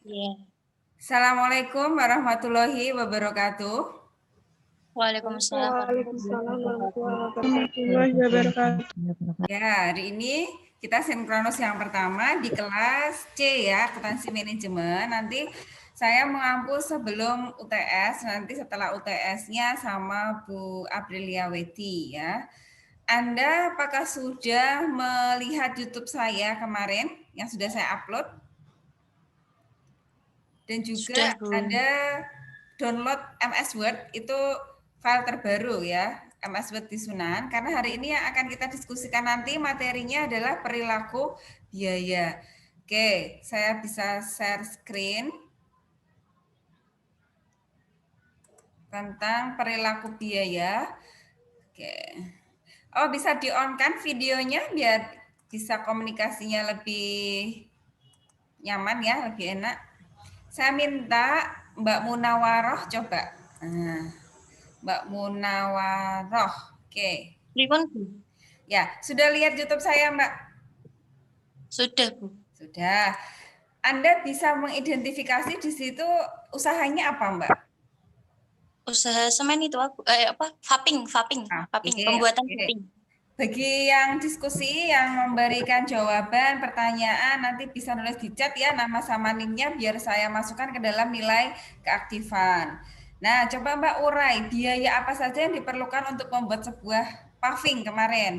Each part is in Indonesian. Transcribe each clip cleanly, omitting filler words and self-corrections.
Iya. Assalamualaikum warahmatullahi wabarakatuh. Waalaikumsalam Waalaikumsalam warahmatullahi wabarakatuh. Ya, hari ini kita sinkronus yang pertama di kelas C ya, akuntansi manajemen. Nanti saya mengampu sebelum UTS, nanti setelah UTS-nya sama Bu Aprilia Weti ya. Anda apakah sudah melihat YouTube saya kemarin yang sudah saya upload? Dan juga Sudah, Bu. ada download MS Word, itu file terbaru ya, MS Word di Sunan. Karena hari ini yang akan kita diskusikan nanti materinya adalah perilaku biaya. Oke, saya bisa share screen tentang perilaku biaya. Oke. Oh, bisa di-on kan videonya biar bisa komunikasinya lebih nyaman ya, lebih enak. Saya minta Mbak Munawaroh coba. Nah, Mbak Munawaroh. Oke. Pripun, Bu? Ya, sudah lihat YouTube saya, Mbak? Sudah, Bu. Sudah. Anda bisa mengidentifikasi di situ usahanya apa, Mbak? Usaha semen itu vaping, pembuatan Oke. vaping. Bagi yang diskusi, yang memberikan jawaban, pertanyaan, nanti bisa nulis di chat ya nama sama NIM-nya biar saya masukkan ke dalam nilai keaktifan. Nah, coba Mbak urai biaya apa saja yang diperlukan untuk membuat sebuah paving kemarin.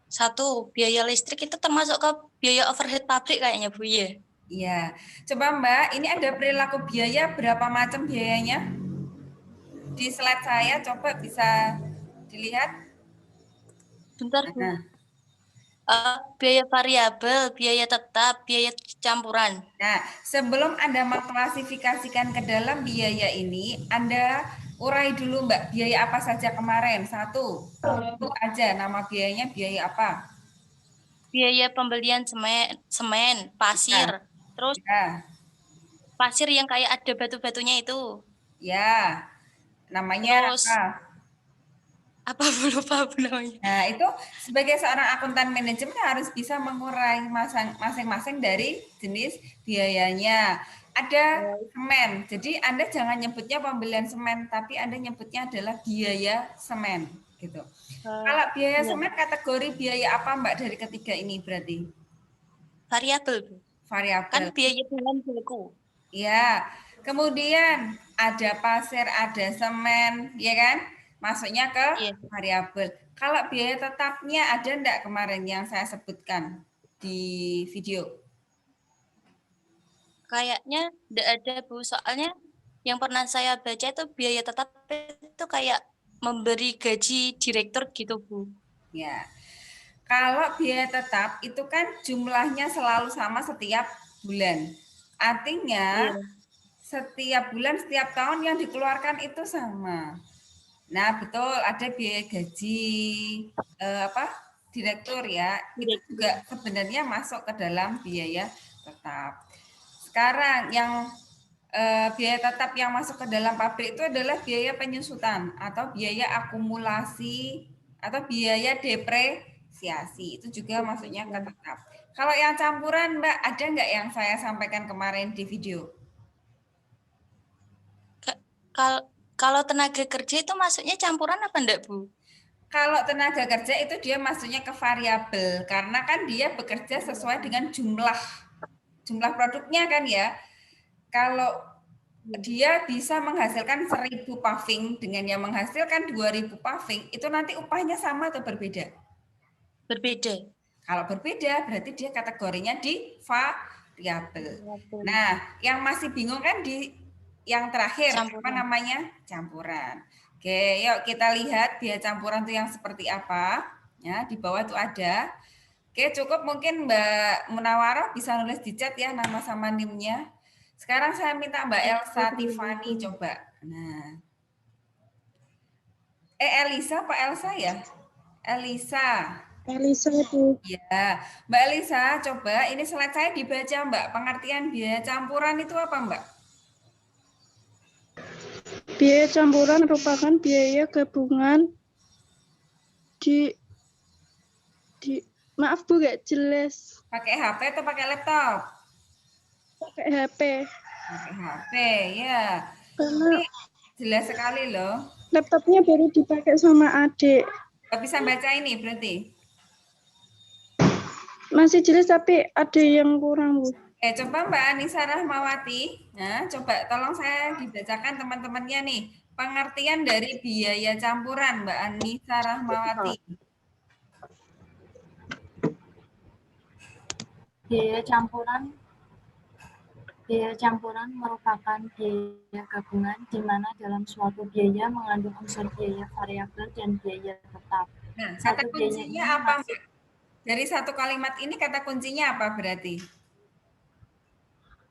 Satu, biaya listrik itu termasuk ke biaya overhead pabrik kayaknya, Bu, ya? Iya. Coba Mbak, ini ada perilaku biaya berapa macam biayanya? Di slide saya coba bisa dilihat. Bentar, Bu. Nah, Biaya variabel, biaya tetap, biaya campuran. Nah, sebelum Anda mengklasifikasikan ke dalam biaya ini, Anda urai dulu Mbak, biaya apa saja kemarin? Satu, sebut aja nama biayanya biaya apa? Biaya pembelian semen, pasir. Ya, Terus ya, pasir yang kayak ada batu-batunya itu. ya. Namanya Terus apa? apa Bu, lupa Bu namanya. Nah, itu sebagai seorang akuntan manajemen harus bisa mengurai masing-masing dari jenis biayanya. Ada semen, jadi Anda jangan nyebutnya pembelian semen, tapi Anda nyebutnya adalah biaya semen, gitu. Kalau biaya Iya. semen kategori biaya apa Mbak dari ketiga ini berarti? Variabel, Bu. Kan Variabel. biaya bahan baku. Ya, kemudian ada pasir, ada semen, ya kan? Masuknya ke Iya. variabel. Kalau biaya tetapnya ada enggak kemarin yang saya sebutkan di video? Kayaknya enggak ada, Bu. Soalnya yang pernah saya baca itu biaya tetap itu kayak memberi gaji direktur gitu, Bu. Ya. Kalau biaya tetap itu kan jumlahnya selalu sama setiap bulan. Artinya Iya. setiap bulan, setiap tahun yang dikeluarkan itu sama. Nah, betul ada biaya gaji apa direktur ya. Itu Direktur. juga sebenarnya masuk ke dalam biaya tetap. Sekarang yang biaya tetap yang masuk ke dalam pabrik itu adalah biaya penyusutan atau biaya akumulasi atau biaya depresiasi. Itu juga masuknya ke tetap. Kalau yang campuran, Mbak, ada nggak yang saya sampaikan kemarin di video? Kalau tenaga kerja itu masuknya campuran apa enggak, Bu? Kalau tenaga kerja itu dia masuknya ke variabel karena kan dia bekerja sesuai dengan jumlah produknya kan ya. Kalau dia bisa menghasilkan 1000 paving dengan yang menghasilkan 2000 paving, itu nanti upahnya sama atau berbeda? Berbeda. Kalau berbeda berarti dia kategorinya di variabel. Variabel. Nah, yang masih bingung kan di yang terakhir apa Campuran. namanya? Campuran. Oke, yuk kita lihat biaya campuran itu yang seperti apa. Ya, di bawah itu ada. Oke, cukup mungkin Mbak Munawaroh bisa nulis di chat ya nama sama NIM-nya. Sekarang saya minta Mbak Elsa Tiffany coba. Nah, Elisa Pak Elsa ya? Elisa. Elisa itu Ya, Mbak Elisa, coba ini slide saya dibaca Mbak. Pengertian biaya campuran itu apa Mbak? biaya campuran merupakan biaya gabungan di maaf Bu gak jelas. Pakai HP atau pakai laptop? pakai HP. Pakai HP, ya. Karena Ini jelas sekali loh. laptopnya baru dipakai sama adik. Nggak bisa baca ini berarti. Masih jelas tapi ada yang kurang, Bu. Coba Mbak Anissa Rahmawati, nah coba tolong saya dibacakan teman-temannya nih, pengertian dari biaya campuran Mbak Anissa Rahmawati. Biaya campuran merupakan biaya gabungan di mana dalam suatu biaya mengandung unsur biaya variabel dan biaya tetap. Nah, kata Satu biaya kuncinya ini apa, masuk Mbak? Dari satu kalimat ini kata kuncinya apa berarti?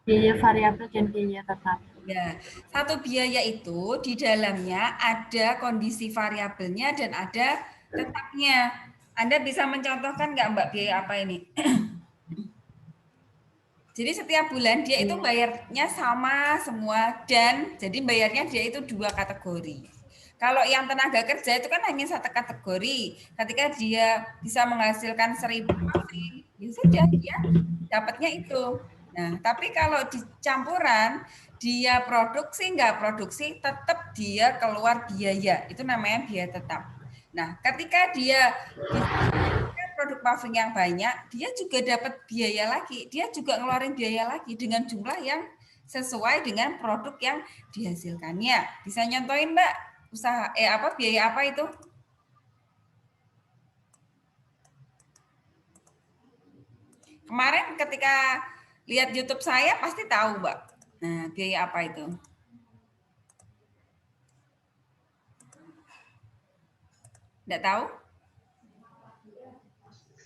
biaya variabel dan biaya tetap. Ya, satu biaya itu di dalamnya ada kondisi variabelnya dan ada tetapnya. Anda bisa mencontohkan nggak Mbak biaya apa ini? Jadi setiap bulan dia itu bayarnya sama semua dan jadi bayarnya dia itu 2 kategori. Kalau yang tenaga kerja itu kan hanya satu kategori. Ketika dia bisa menghasilkan 1000 porsi, ya sudah dia dapatnya itu. Nah, tapi kalau di campuran dia produksi nggak produksi tetap dia keluar biaya. Itu namanya biaya tetap. Nah, ketika dia produk paving yang banyak, dia juga dapat biaya lagi. Dia juga ngeluarin biaya lagi dengan jumlah yang sesuai dengan produk yang dihasilkannya. Bisa nyontoin Mbak, usaha biaya apa itu? Kemarin ketika lihat YouTube saya pasti tahu, Mbak. Nah, biaya apa itu? Enggak tahu?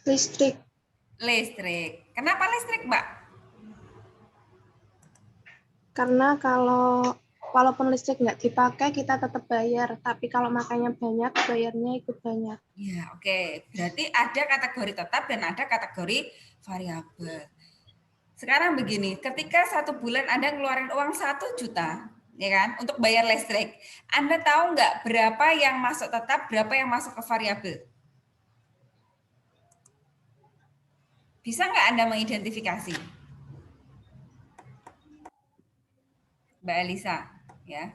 Listrik. Listrik. Kenapa listrik, Mbak? Karena walaupun listrik nggak dipakai, kita tetap bayar. Tapi kalau makanya banyak, bayarnya ikut banyak. Ya, oke. Berarti ada kategori tetap dan ada kategori variabel. Sekarang begini, ketika 1 bulan Anda ngeluarin uang 1 juta, ya kan, untuk bayar listrik, Anda tahu nggak berapa yang masuk tetap, berapa yang masuk ke variabel? Bisa nggak Anda mengidentifikasi? Mbak Elisa, ya.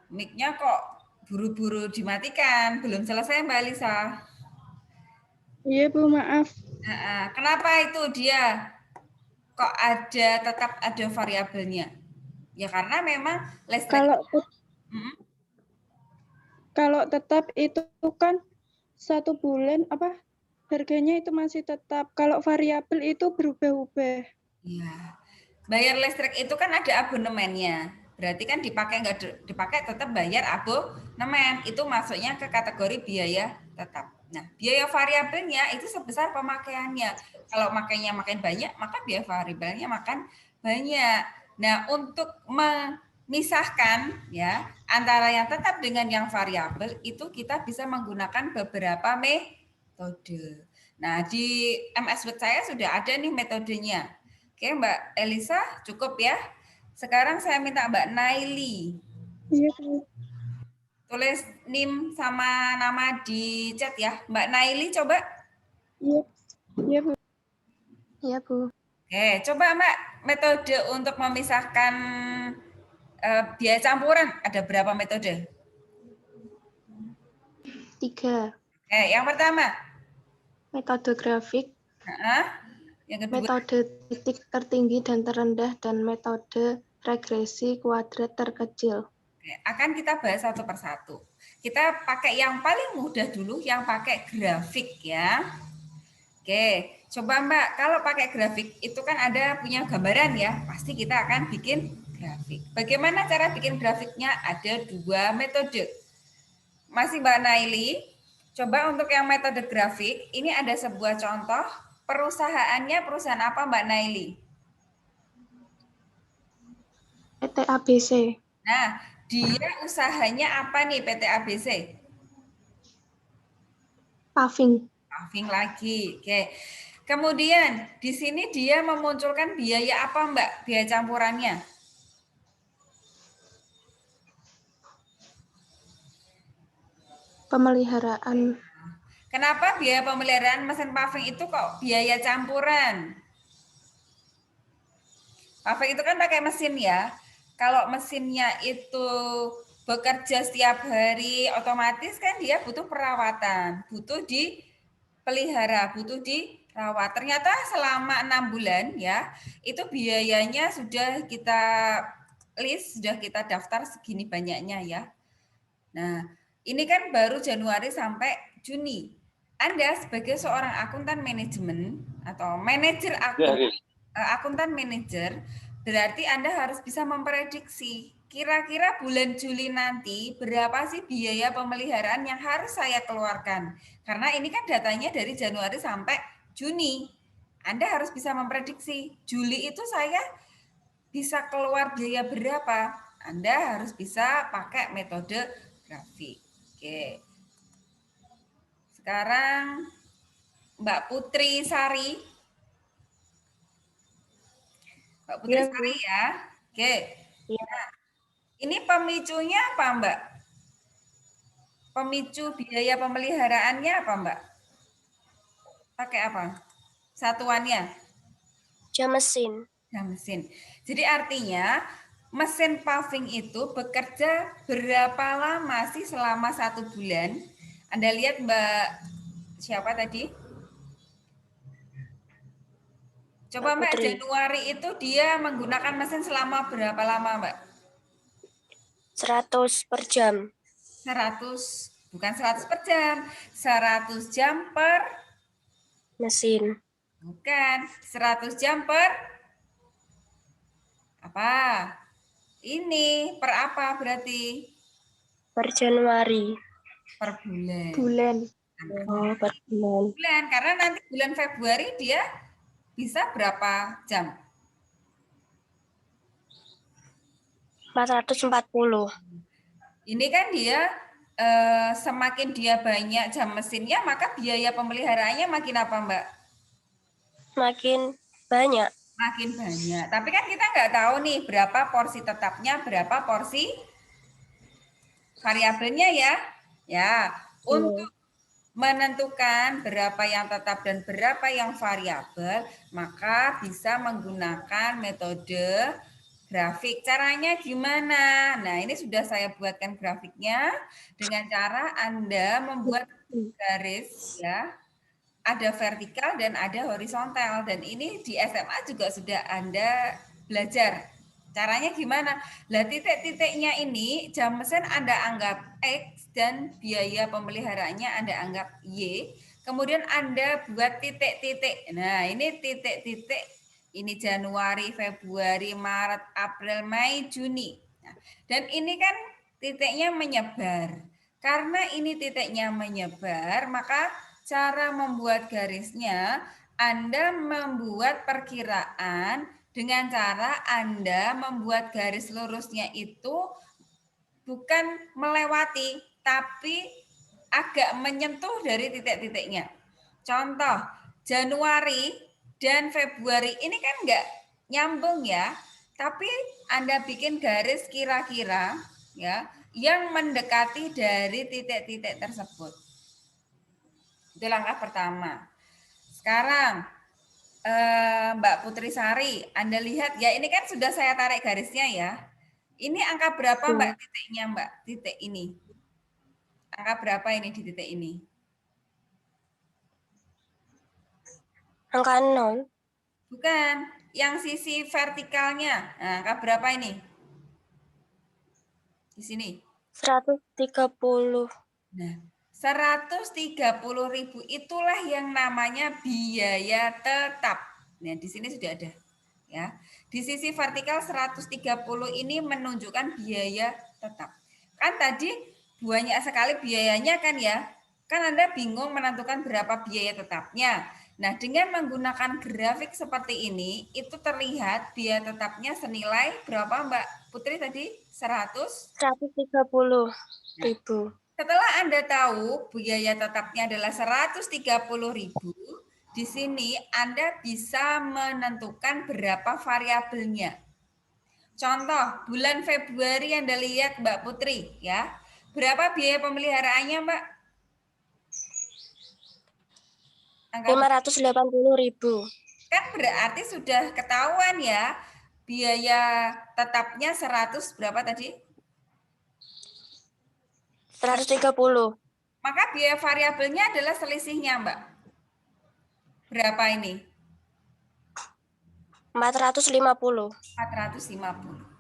Mic-nya kok buru-buru dimatikan, belum selesai Mbak Elisa. Iya, Bu, maaf. Kenapa itu dia kok tetap ada variabelnya? Ya karena memang listrik. Kalau tetap itu kan 1 bulan harganya itu masih tetap. Kalau variabel itu berubah-ubah. Iya. Bayar listrik itu kan ada abonemennya. Berarti kan dipakai nggak dipakai tetap bayar abonemen. Itu masuknya ke kategori biaya tetap. Nah, biaya variabelnya itu sebesar pemakaiannya. Kalau makainya makin banyak, maka biaya variabelnya makan banyak. Nah, untuk memisahkan ya antara yang tetap dengan yang variabel itu kita bisa menggunakan beberapa metode. Nah, di MS Word saya sudah ada nih metodenya. Oke, Mbak Elisa, cukup ya. Sekarang saya minta Mbak Naili. Iya, Bu. Tulis NIM sama nama di chat ya. Mbak Naili coba. Iya. Iya, Bu. Iya, Bu. Oke, coba Mbak metode untuk memisahkan biaya campuran. Ada berapa metode? 3. Oke, yang pertama. Metode grafik. Yang kedua. Metode titik tertinggi dan terendah dan metode regresi kuadrat terkecil. Akan kita bahas satu persatu. Kita pakai yang paling mudah dulu, yang pakai grafik ya. Oke, coba Mbak, kalau pakai grafik itu kan ada punya gambaran ya, pasti kita akan bikin grafik. Bagaimana cara bikin grafiknya? Ada 2 metode. Masih Mbak Naili, coba untuk yang metode grafik, ini ada sebuah contoh, perusahaannya perusahaan apa Mbak Naili? PT ABC. Nah, dia usahanya apa nih PT ABC? Paving. Paving lagi. Oke. Kemudian di sini dia memunculkan biaya apa Mbak? Biaya campurannya? Paving itu kan pakai mesin ya. Kalau mesinnya itu bekerja setiap hari, otomatis kan dia butuh perawatan, butuh dipelihara, butuh dirawat. Ternyata selama 6 bulan ya, itu biayanya sudah kita list, sudah kita daftar segini banyaknya ya. Nah, ini kan baru Januari sampai Juni. Anda sebagai seorang akuntan manajemen atau manajer akuntan manajer, berarti Anda harus bisa memprediksi kira-kira bulan Juli nanti berapa sih biaya pemeliharaan yang harus saya keluarkan. Karena ini kan datanya dari Januari sampai Juni. Anda harus bisa memprediksi Juli itu saya bisa keluar biaya berapa. Anda harus bisa pakai metode grafik. Oke. Sekarang Mbak Putri Sari. Mbak Putri Iya, Sari Bu. ya. Oke. Iya. Nah, ini pemicunya apa, Mbak? Pemicu biaya pemeliharaannya apa, Mbak? Pakai apa? Satuannya? Jam mesin. Jam mesin. Jadi artinya mesin paving itu bekerja berapa lama sih selama 1 bulan? Anda lihat Mbak siapa tadi? Coba Mbak, Putri. Januari itu dia menggunakan mesin selama berapa lama, Mbak? 100 per jam. 100, bukan 100 per jam. 100 jam per Mesin. bukan, 100 jam per apa? Ini per apa berarti? Per Januari. Per bulan. Bulan. Oh, per bulan. Bulan, karena nanti bulan Februari dia bisa berapa jam? 440. Ini kan dia semakin dia banyak jam mesinnya, maka biaya pemeliharaannya makin apa, Mbak? Makin banyak. Makin banyak. Tapi kan kita nggak tahu nih berapa porsi tetapnya, berapa porsi variabelnya ya. Ya, untuk menentukan berapa yang tetap dan berapa yang variabel, maka bisa menggunakan metode grafik. Caranya gimana? Nah, ini sudah saya buatkan grafiknya dengan cara Anda membuat garis ya. Ada vertikal dan ada horizontal, dan ini di SMA juga sudah Anda belajar. Caranya gimana? Lah titik-titiknya ini jam mesin Anda anggap X dan biaya pemeliharaannya Anda anggap Y. Kemudian Anda buat titik-titik. Nah, ini titik-titik. Ini Januari, Februari, Maret, April, Mei, Juni. Nah, dan ini kan titiknya menyebar. Karena ini titiknya menyebar, maka cara membuat garisnya, Anda membuat perkiraan dengan cara Anda membuat garis lurusnya itu bukan melewati, tapi agak menyentuh dari titik-titiknya. Contoh, Januari dan Februari ini kan enggak nyambung ya, tapi Anda bikin garis kira-kira ya yang mendekati dari titik-titik tersebut. Itu langkah pertama. Sekarang Mbak Putri Sari, Anda lihat ya, ini kan sudah saya tarik garisnya ya. Ini angka berapa Mbak titiknya, Mbak? Titik ini. Angka berapa ini di titik ini? Angka 0. Bukan, yang sisi vertikalnya. Nah, angka berapa ini? Di sini. 130. Nah, 130.000 itulah yang namanya biaya tetap. Nah, di sini sudah ada. Ya. Di sisi vertikal 130 ini menunjukkan biaya tetap. Kan tadi banyak sekali biayanya kan ya. Kan Anda bingung menentukan berapa biaya tetapnya. Nah, dengan menggunakan grafik seperti ini, itu terlihat biaya tetapnya senilai berapa Mbak Putri tadi? 130.000. Setelah Anda tahu biaya tetapnya adalah 130.000, di sini Anda bisa menentukan berapa variabelnya. Contoh, bulan Februari Anda lihat Mbak Putri ya. Berapa biaya pemeliharaannya, Mbak? 580.000. Kan berarti sudah ketahuan ya. biaya tetapnya 100 berapa tadi? 130. Maka biaya variabelnya adalah selisihnya, Mbak. Berapa ini? 450. 450.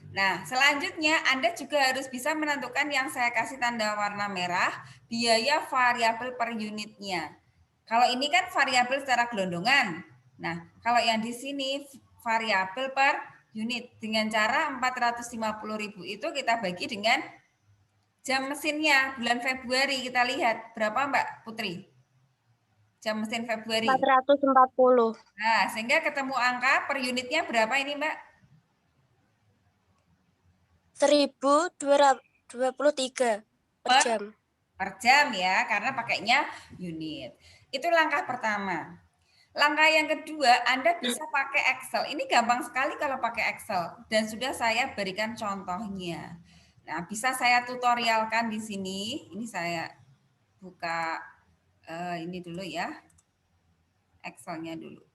Nah, selanjutnya Anda juga harus bisa menentukan yang saya kasih tanda warna merah, biaya variabel per unitnya. Kalau ini kan variabel secara gelondongan. Nah, kalau yang di sini variabel per unit dengan cara 450.000 itu kita bagi dengan jam mesinnya bulan Februari. Kita lihat berapa Mbak Putri? Jam mesin Februari. 440. Nah, sehingga ketemu angka per unitnya berapa ini Mbak? 1.223 per jam. Per jam ya, karena pakainya unit. Itu langkah pertama. Langkah yang kedua, Anda bisa pakai Excel. Ini gampang sekali kalau pakai Excel. Dan sudah saya berikan contohnya. Nah, bisa saya tutorialkan di sini. Ini saya buka ini dulu ya. Excel-nya dulu.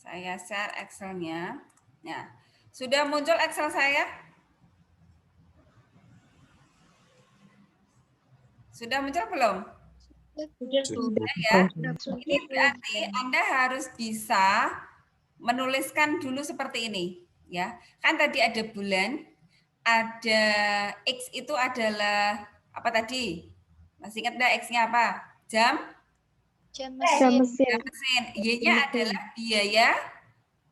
Saya share Excel-nya. Nah, sudah muncul Excel saya? Sudah muncul belum? Sudah ya. Ini berarti Anda harus bisa menuliskan dulu seperti ini, ya. Kan tadi ada bulan, ada X itu adalah apa tadi? Masih ingat enggak X-nya apa? Jam? Jam Jam mesin. mesin. Y-nya adalah biaya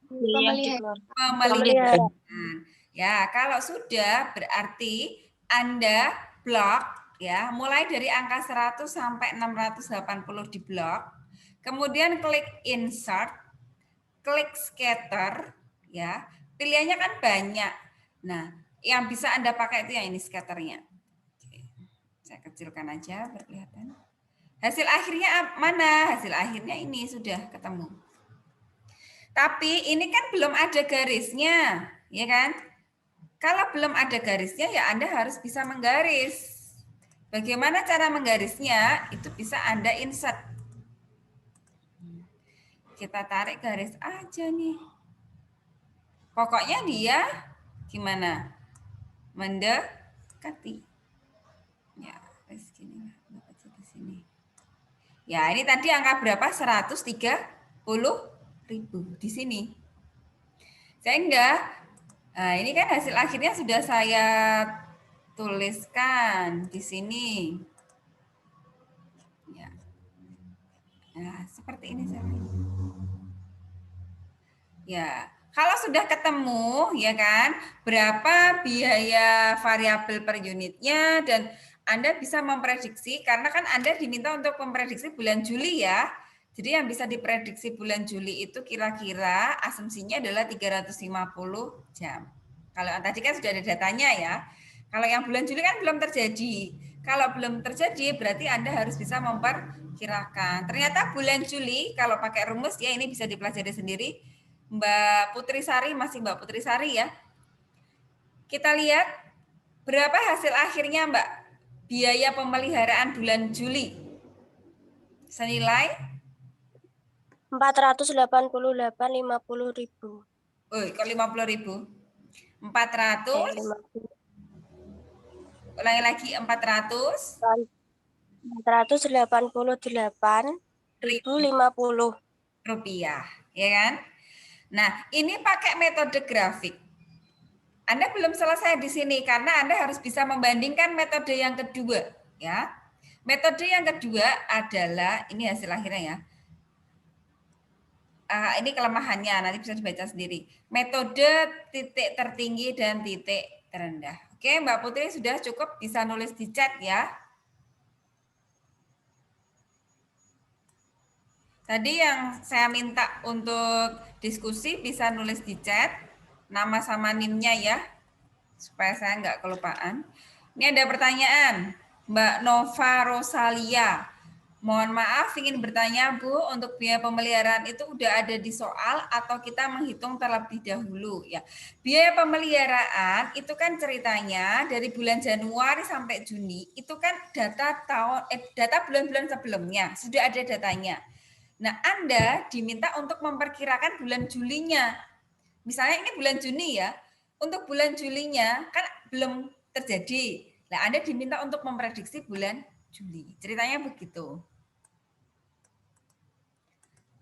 Pemeliharaan. pemeliharaan. Ya, kalau sudah berarti Anda blok ya, mulai dari angka 100 sampai 680 di blok. Kemudian klik insert, klik scatter ya. Pilihannya kan banyak. Nah, yang bisa Anda pakai itu yang ini scatternya. Oke. Saya kecilkan aja biar kelihatan. Hasil akhirnya mana? Hasil akhirnya ini sudah ketemu. Tapi ini kan belum ada garisnya, ya kan? Kalau belum ada garisnya ya Anda harus bisa menggaris. Bagaimana cara menggarisnya? Itu bisa Anda insert. Kita tarik garis aja nih. Pokoknya dia gimana? Mendekati. Ya, segini aja di sini. Ya, ini tadi angka berapa? 130.000 di sini. Sehingga nah, ini kan hasil akhirnya sudah saya tuliskan di sini. Ya. Nah, seperti ini saya. Ya, kalau sudah ketemu ya kan, berapa biaya variabel per unitnya dan Anda bisa memprediksi karena kan Anda diminta untuk memprediksi bulan Juli ya. Jadi yang bisa diprediksi bulan Juli itu kira-kira asumsinya adalah 350 jam. Kalau yang tadi kan sudah ada datanya ya. Kalau yang bulan Juli kan belum terjadi. Kalau belum terjadi berarti Anda harus bisa memperkirakan. Ternyata bulan Juli kalau pakai rumus ya ini bisa dipelajari sendiri. Mbak Putri Sari, masih Mbak Putri Sari ya. Kita lihat berapa hasil akhirnya Mbak biaya pemeliharaan bulan Juli. Senilai 488.50.000. oh, kok 50.000? 400. Ulangi lagi 488.050 rupiah, ya kan? Nah, ini pakai metode grafik. Anda belum selesai di sini karena Anda harus bisa membandingkan metode yang kedua, ya. Metode yang kedua adalah ini hasil akhirnya ya. Ini kelemahannya nanti bisa dibaca sendiri. Metode titik tertinggi dan titik terendah. Oke, Mbak Putri sudah cukup bisa nulis di chat ya. Tadi yang saya minta untuk diskusi bisa nulis di chat. nama sama NIM-nya ya, supaya saya nggak kelupaan. Ini ada pertanyaan, Mbak Nova Rosalia. Mohon maaf, ingin bertanya Bu, untuk biaya pemeliharaan itu udah ada di soal atau kita menghitung terlebih dahulu ya? Biaya pemeliharaan itu kan ceritanya dari bulan Januari sampai Juni itu kan data bulan-bulan sebelumnya sudah ada datanya. Nah, Anda diminta untuk memperkirakan bulan Julinya. Misalnya ini bulan Juni ya, untuk bulan Julinya kan belum terjadi. Nah, Anda diminta untuk memprediksi bulan Juli. Ceritanya begitu.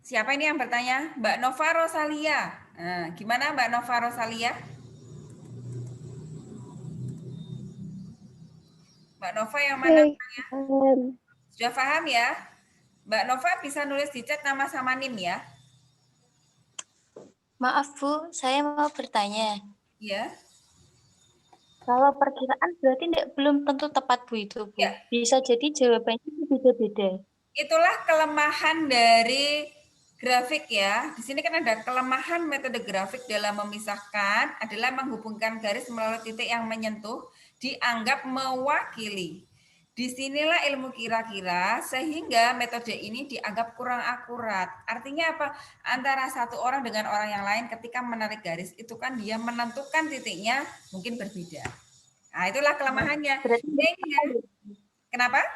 Siapa ini yang bertanya? Mbak Nova Rosalia. Nah, gimana Mbak Nova Rosalia? Mbak Nova yang mana? Sudah paham ya? Mbak Nova bisa nulis di chat nama sama NIM ya? Maaf Bu, saya mau bertanya. Ya. Kalau perkiraan berarti belum tentu tepat Bu itu Bu. Ya. Bisa jadi jawabannya beda-beda. Itulah kelemahan dari grafik ya. Di sini kan ada kelemahan metode grafik dalam memisahkan adalah menghubungkan garis melalui titik yang menyentuh dianggap mewakili. Disinilah ilmu kira-kira sehingga metode ini dianggap kurang akurat. Artinya apa? Antara satu orang dengan orang yang lain ketika menarik garis itu kan dia menentukan titiknya mungkin berbeda. Nah, itulah kelemahannya. Kenapa?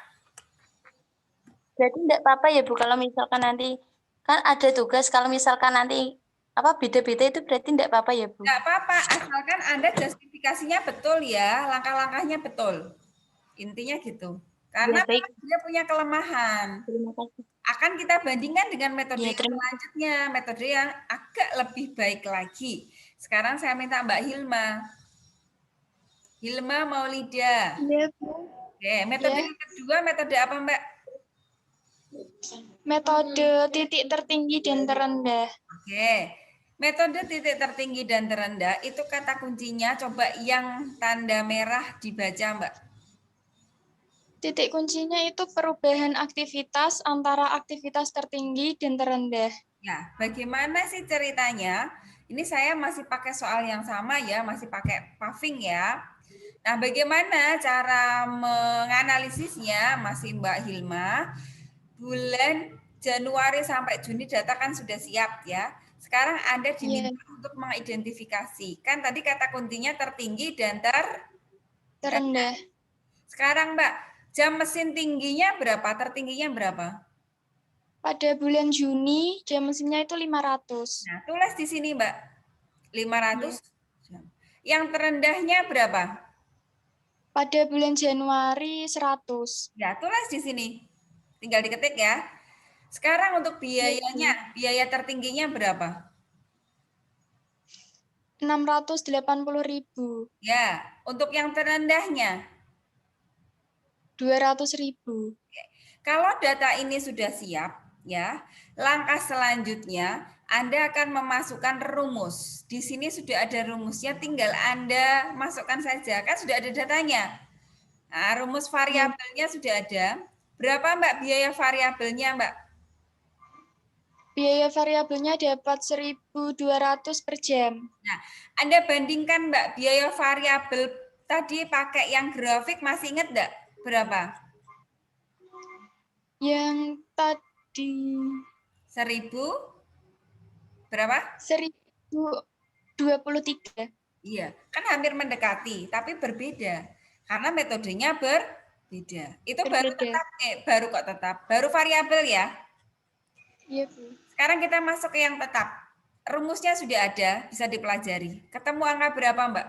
Berarti enggak apa-apa ya Bu kalau misalkan nanti kan ada tugas kalau misalkan nanti beda-beda itu berarti enggak apa-apa ya Bu? Enggak apa-apa, asalkan Anda justifikasinya betul ya, langkah-langkahnya betul. Intinya gitu. Karena Ya, baik. dia punya kelemahan. Terima kasih. Akan kita bandingkan dengan metode Ya, yang selanjutnya, metode yang agak lebih baik lagi. Sekarang saya minta Mbak Hilma. Hilma Maulida. Iya, Bu. Oke, metode yang kedua metode apa Mbak? Metode titik tertinggi dan terendah. Oke. Metode titik tertinggi dan terendah itu kata kuncinya coba yang tanda merah dibaca Mbak. Titik kuncinya itu perubahan aktivitas antara aktivitas tertinggi dan terendah. Ya, bagaimana sih ceritanya? Ini saya masih pakai soal yang sama ya, masih pakai paving ya. Nah, bagaimana cara menganalisisnya? Masih Mbak Hilma. Bulan Januari sampai Juni data kan sudah siap ya. Sekarang Anda diminta untuk mengidentifikasi. Kan tadi kata kuncinya tertinggi dan terendah. Sekarang Mbak, jam mesin tingginya berapa? Tertingginya berapa? Pada bulan Juni jam mesinnya itu 500. Nah, tulis di sini Mbak. 500 jam. Yang terendahnya berapa? Pada bulan Januari 100. Ya, tulis di sini. Tinggal diketik ya. Sekarang untuk biayanya, biaya tertingginya berapa? 680.000. Ya, untuk yang terendahnya 200.000. Kalau data ini sudah siap, ya, langkah selanjutnya Anda akan memasukkan rumus. Di sini sudah ada rumusnya, tinggal Anda masukkan saja, kan sudah ada datanya. Nah, rumus variabelnya sudah ada. Berapa Mbak biaya variabelnya, Mbak? Biaya variabelnya dapat 1.200 per jam. Nah, Anda bandingkan Mbak, biaya variabel tadi pakai yang grafik masih ingat enggak? Berapa? Yang tadi 1000 berapa? 1023. Iya, kan hampir mendekati, tapi berbeda. Karena metodenya berbeda. Itu Berbeda. baru variabel ya. Iya, Bu. Sekarang kita masuk ke yang tetap. Rumusnya sudah ada, bisa dipelajari. Ketemu angka berapa, Mbak?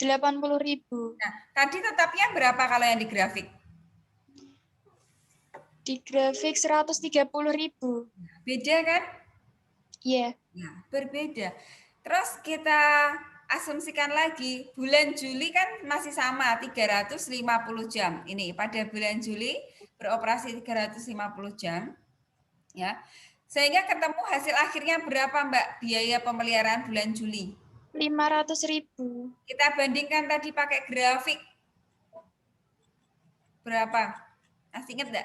80.000. Nah, tadi tetapnya berapa kalau yang di grafik? Di grafik 130.000. Beda kan? Iya. Ya, berbeda. Terus kita asumsikan lagi, bulan Juli kan masih sama, 350 jam. Ini pada bulan Juli beroperasi 350 jam. Ya. Sehingga ketemu hasil akhirnya berapa, Mbak? Biaya pemeliharaan bulan Juli. 500.000. Kita bandingkan tadi pakai grafik. Berapa? Masih ingat enggak?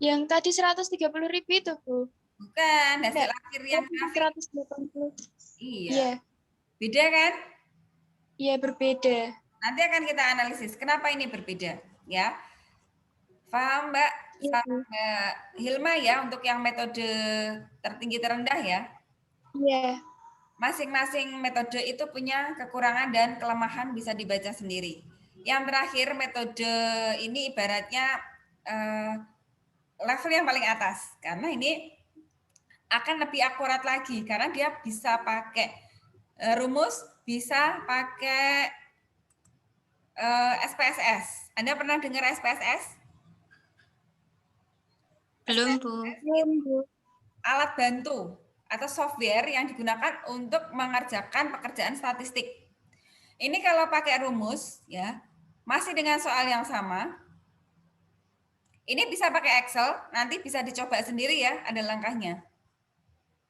Yang tadi 130.000 itu, Bu. Bukan, hasil akhir yang grafik. 180. Iya. Iya. Beda kan? Iya, berbeda. Nanti akan kita analisis kenapa ini berbeda, ya. Paham, Mbak? Iya, Sama Bu. Mbak Hilma ya untuk yang metode tertinggi terendah ya. Iya. Masing-masing metode itu punya kekurangan dan kelemahan bisa dibaca sendiri. Yang terakhir metode ini ibaratnya level yang paling atas karena ini akan lebih akurat lagi karena dia bisa pakai rumus, bisa pakai SPSS. Anda pernah dengar SPSS? Belum, Bu. Belum, Bu. Alat bantu atau software yang digunakan untuk mengerjakan pekerjaan statistik. Ini kalau pakai rumus ya, masih dengan soal yang sama. Ini bisa pakai Excel, nanti bisa dicoba sendiri ya, ada langkahnya.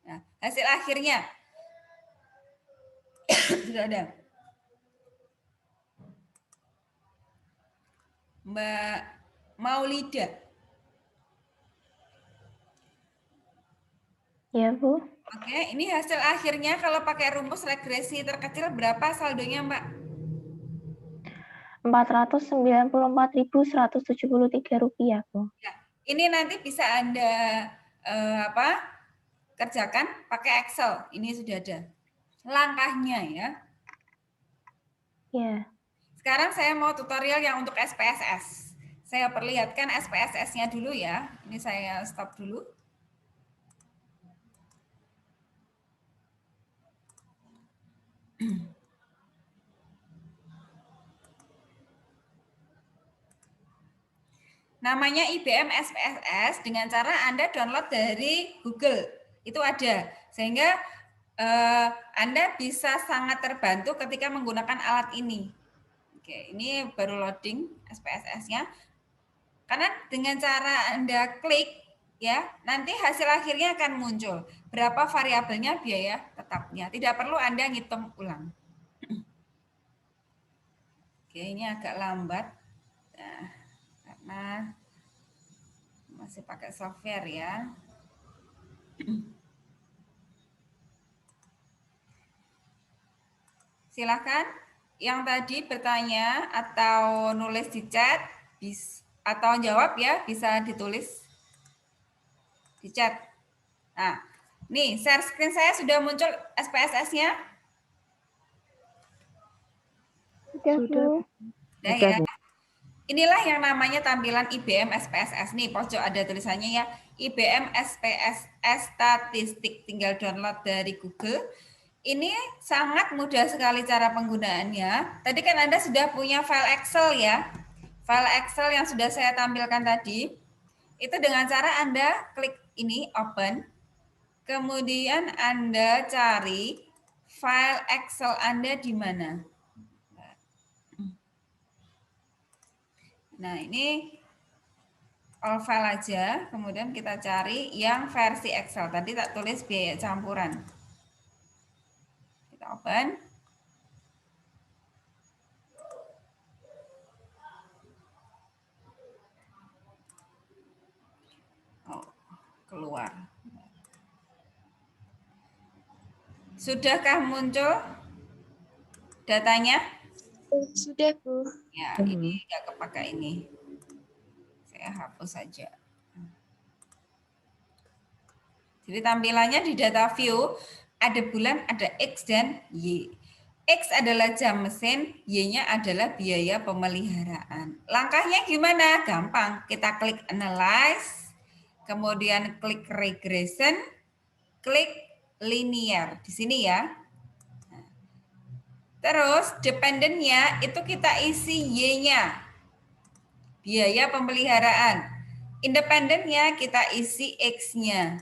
Nah, hasil akhirnya sudah ada. Mbak Maulida. Ya, Bu. Oke, ini hasil akhirnya kalau pakai rumus regresi terkecil berapa saldonya, Mbak? 494.173 rupiah, Bu. Ya, ini nanti bisa Anda kerjakan pakai Excel. Ini sudah ada langkahnya ya. Ya. Sekarang saya mau tutorial yang untuk SPSS. Saya perlihatkan SPSS-nya dulu ya. Ini saya stop dulu. Namanya IBM SPSS dengan cara Anda download dari Google. Itu ada. Sehingga Anda bisa sangat terbantu ketika menggunakan alat ini. Oke, ini baru loading SPSS-nya. Karena dengan cara Anda klik, ya, nanti hasil akhirnya akan muncul. Berapa variabelnya biaya tetapnya. Tidak perlu Anda ngitung ulang. Oke, ini agak lambat. Nah, karena masih pakai software ya. Silakan yang tadi bertanya atau nulis di chat atau jawab ya, bisa ditulis di chat. Nah, nih share screen saya sudah muncul SPSS-nya. Sudah, Bu. Sudah ya. Inilah yang namanya tampilan IBM SPSS. Nih, pojok ada tulisannya ya. IBM SPSS Statistik. Tinggal download dari Google. Ini sangat mudah sekali cara penggunaannya. Tadi kan Anda sudah punya file Excel ya. File Excel yang sudah saya tampilkan tadi. Itu dengan cara Anda klik ini, open. Kemudian Anda cari file Excel Anda di mana. Nah, ini all file aja, kemudian kita cari yang versi Excel. Tadi tak tulis biaya campuran. Kita open. Oh, keluar. Sudahkah muncul datanya? Sudah, Bu. Ya, ini nggak kepakai ini. Saya hapus saja. Jadi tampilannya di data view ada bulan, ada X dan Y. X adalah jam mesin, Y-nya adalah biaya pemeliharaan. Langkahnya gimana? Gampang. Kita klik analyze, kemudian klik regression, klik linear. Di sini ya. Terus dependennya itu kita isi Y-nya. Biaya pemeliharaan. Independennya kita isi X-nya.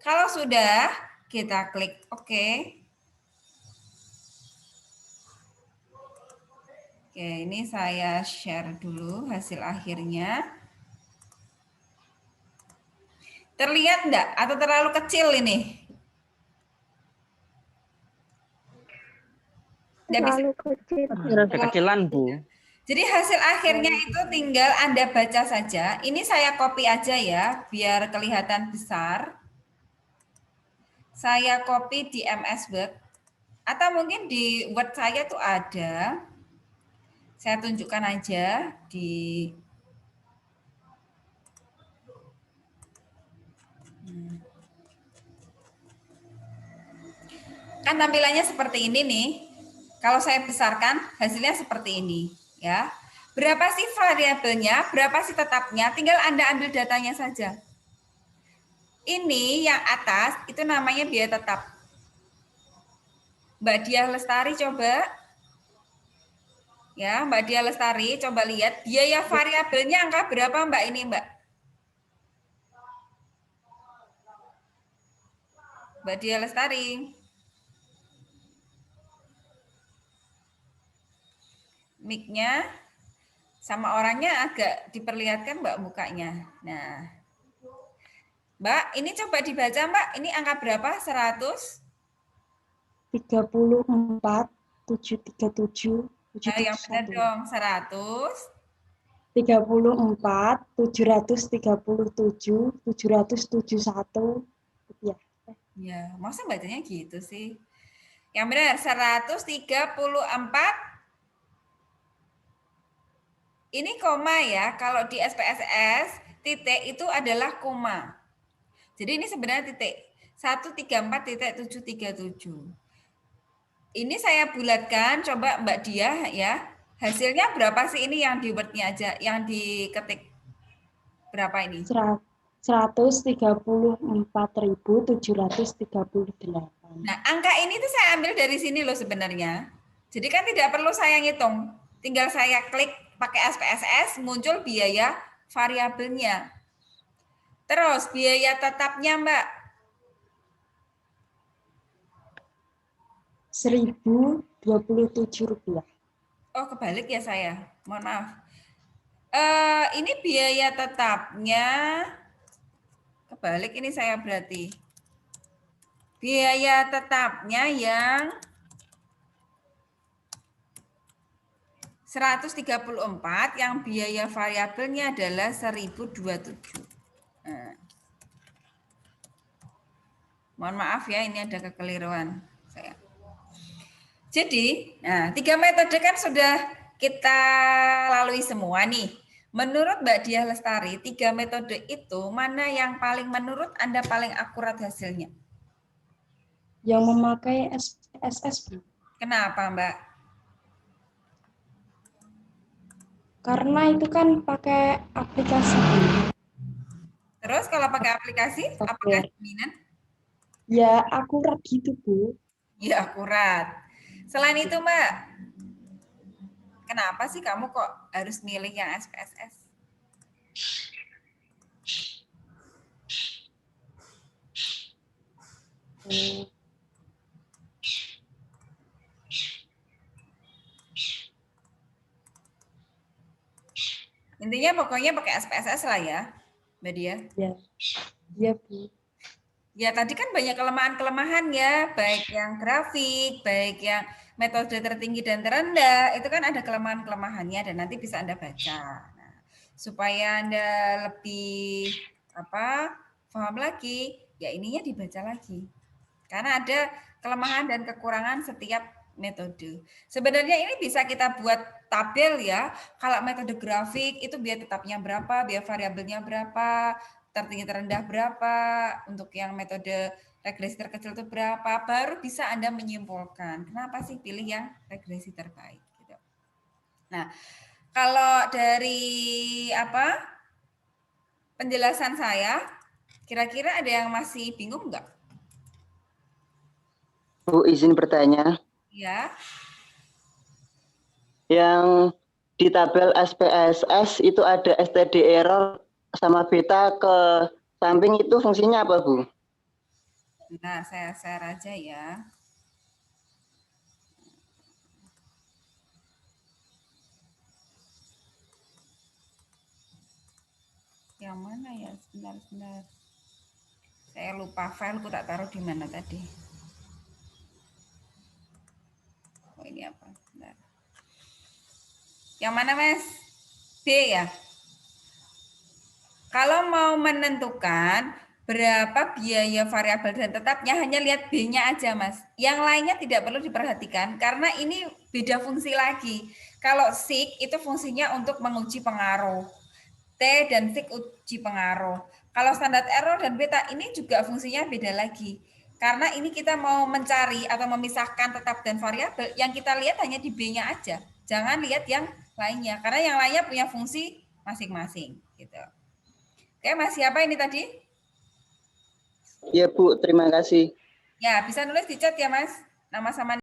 Kalau sudah, kita klik OK. Oke, ini saya share dulu hasil akhirnya. Terlihat enggak? Atau terlalu kecil ini? Terlalu kecil. Kekecilan, Bu. Jadi hasil akhirnya itu tinggal Anda baca saja. Ini saya copy aja ya, biar kelihatan besar. saya copy di MS Word atau mungkin di Word saya tuh ada. Saya tunjukkan aja di kan tampilannya seperti ini nih. Kalau saya besarkan hasilnya seperti ini, ya. Berapa sih variabelnya? Berapa sih tetapnya? Tinggal Anda ambil datanya saja. Ini yang atas itu namanya biaya tetap. Mbak Diah Lestari coba. Ya, Mbak Diah Lestari coba lihat biaya variabelnya angka berapa Mbak ini, Mbak? Mbak Diah Lestari. Mic-nya sama orangnya agak diperlihatkan Mbak mukanya. Nah, Mbak, ini coba dibaca Mbak, ini angka berapa? 100? 34, 737, Nah, yang benar 771. dong, 100. 34, 737, 771 rupiah. Ya, masa bacanya gitu sih? Yang benar 134. Ini koma ya, kalau di SPSS titik itu adalah koma. Jadi ini sebenarnya titik 134.737. Ini saya bulatkan, coba Mbak Diah ya. Hasilnya berapa sih ini yang di Word-nya aja, yang diketik? Berapa ini? 134.738. Nah, angka ini tuh saya ambil dari sini loh sebenarnya. Jadi kan tidak perlu saya ngitung. Tinggal saya klik pakai SPSS, muncul biaya variabelnya. Terus biaya tetapnya, Mbak. 1.027 rupiah. Oh, kebalik ya saya. Mohon maaf. Ini biaya tetapnya kebalik ini saya berarti. Biaya tetapnya yang 134, yang biaya variabelnya adalah 1.027. Nah. Mohon maaf ya, ini ada kekeliruan saya. Jadi, nah 3 metode kan sudah kita lalui semua nih. Menurut Mbak Diah Lestari, 3 metode itu mana yang paling menurut Anda paling akurat hasilnya? Yang memakai SPSS, Bu. Kenapa, Mbak? Karena itu kan pakai aplikasi. Terus kalau pakai aplikasi, apakah dominan? Ya, akurat gitu, Bu. Ya, akurat. Selain itu, Mbak, kenapa sih kamu kok harus milih yang SPSS? Intinya pokoknya pakai SPSS lah ya, Mbak Dia. Ya, ya Bu. Ya tadi kan banyak kelemahan-kelemahan ya, baik yang grafik, baik yang metode tertinggi dan terendah, itu kan ada kelemahan-kelemahannya dan nanti bisa Anda baca. Nah, supaya Anda lebih paham lagi, ya ininya dibaca lagi. Karena ada kelemahan dan kekurangan setiap metode. Sebenarnya ini bisa kita buat tabel ya. Kalau metode grafik itu biaya tetapnya berapa, biaya variabelnya berapa, tertinggi terendah berapa, untuk yang metode regresi terkecil itu berapa, baru bisa Anda menyimpulkan kenapa sih pilih yang regresi terbaik. Gitu. Nah, kalau dari penjelasan saya, kira-kira ada yang masih bingung nggak? Bu, izin bertanya. Ya. Yang di tabel SPSS itu ada std error sama beta ke samping, itu fungsinya apa, Bu? Nah, saya share aja ya. Yang mana ya? Sebentar. Saya lupa fileku tak taruh di mana tadi. Oh, ini apa? Bentar. Yang mana, Mas? B ya? Kalau mau menentukan berapa biaya variabel dan tetapnya, hanya lihat B-nya aja, Mas. Yang lainnya tidak perlu diperhatikan karena ini beda fungsi lagi. Kalau sig itu fungsinya untuk menguji pengaruh. T dan sig uji pengaruh. Kalau standar error dan beta ini juga fungsinya beda lagi. Karena ini kita mau mencari atau memisahkan tetap dan variabel, yang kita lihat hanya di B-nya aja. Jangan lihat yang lainnya, karena yang lainnya punya fungsi masing-masing. Gitu. Oke, Mas, siapa ini tadi? Ya Bu, terima kasih. Ya, bisa nulis di chat ya, Mas. Nama sama